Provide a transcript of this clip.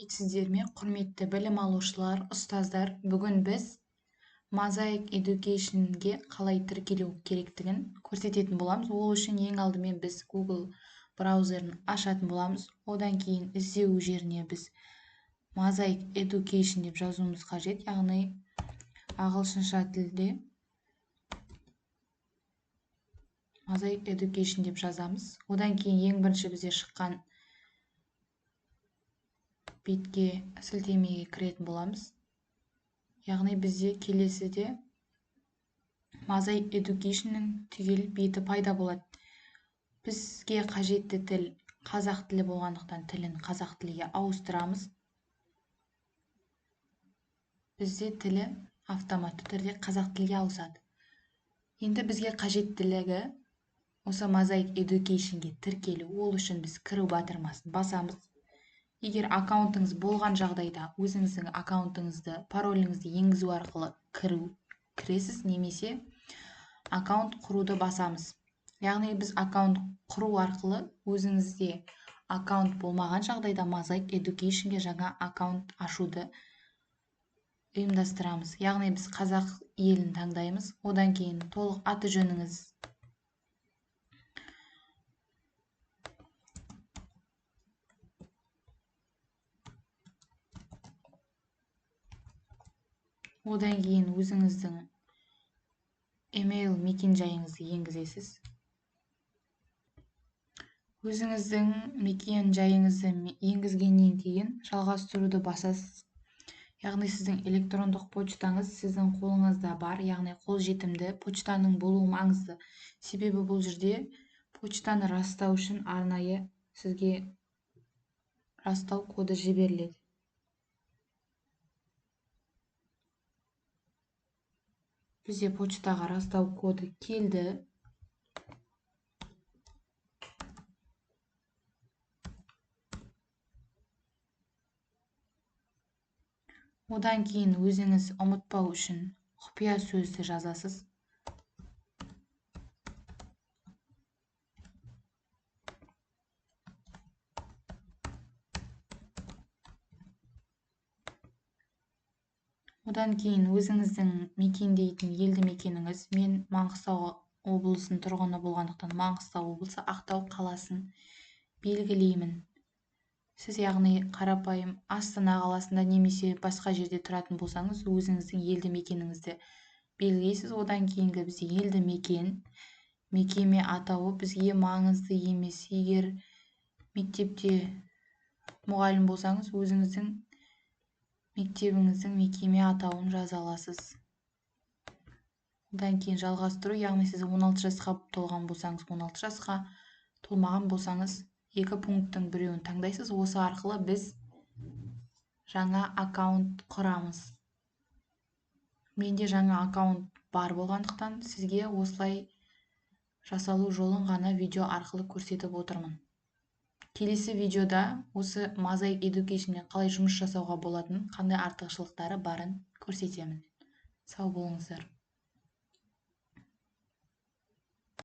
Сәлеметсіздер ме, құрметті білім алушылар, ұстаздар. Бүгін біз Mosaic Education'ге қалай тіркелу керектігін көрсететін боламыз. Ол үшін ең алдымен біз Google браузерін ашатын боламыз. Одан кейін іздеу жеріне біз Mosaic Education деп жазуымыз қажет, яғни ағылшынша тілде Mosaic Education деп жазамыз. Одан кейін ең бірінші бізде шыққан бетке сілтемеге кіретін боламыз. Яғни бізде келесіде Mosaic Education'ның түгел беті пайда болады. Бізге қажетті тіл қазақ тілі болғандықтан тілін қазақ тілге ауыстырамыз. Бізде тілі автоматты түрде қазақ тілге ауысады. Енді бізге қажеттілігі осы Mosaic Education'ге тіркелу. Ол үшін біз кіру батырмасын басамыз. Егер аккаунтыңыз болған жағдайда өзіңіздің аккаунтыңызды, пароліңізді енгізу арқылы кіресіз, немесе аккаунт құруды басамыз. Яғни біз аккаунт құру арқылы өзіңізде аккаунт болмаған жағдайда Mosaic Education'ге жаңа аккаунт ашуды ұйымдастырамыз. Яғни біз қазақ елін таңдаймыз. Одан кейін толық аты жөніңіз, одан кейін өзіңіздің емейл мекен-жайыңызды енгізесіз. Өзіңіздің мекен-жайыңызды енгізгеннен кейін жалғастыруды басасыз. Яғни сіздің электрондық почтаңыз сіздің қолыңызда бар, яғни қолжетімді. Почтаның болуы маңызды. Себебі бұл жерде почтаны растау үшін арнайы сізге растау коды жіберіледі. Бізде почтаға растау коды келді. Одан кейін өзіңіз ұмытпау үшін құпия сөзді жазасыз. Одан кейін өзіңіздің мекендейтін елді мекеніңіз, мен Маңғыстау облысының тұрғыны болғандықтан Маңғыстау облысы, Ақтау қаласын белгілеймін. Сіз яғни қарапайым Астана қаласында немесе басқа жерде тұратын болсаңыз, өзіңіздің елді мекеніңізді белгілейсіз. Одан кейінгі бізде елді мекен, мекеме атауы бізге маңызды емес. Егер мектепте мұғалім болсаңыз, өзіңіздің мектебіңіздің мекеме атауын жаза аласыз. Одан кейін жалғастыру, яғни сіз 16 жасқа толған болсаңыз, 16 жасқа толмаған болсаңыз, 2 пункттың біреуін таңдайсыз. Осы арқылы біз жаңа аккаунт құрамыз. Менде жаңа аккаунт бар болғандықтан сізге осылай жасалу жолын ғана видео арқылы көрсетіп отырмын. Келесі видеода осы Mosaic Education'мен қалай жұмыс жасауға болатынын, қандай артықшылықтары барын көрсетемін. Сау болыңыздар.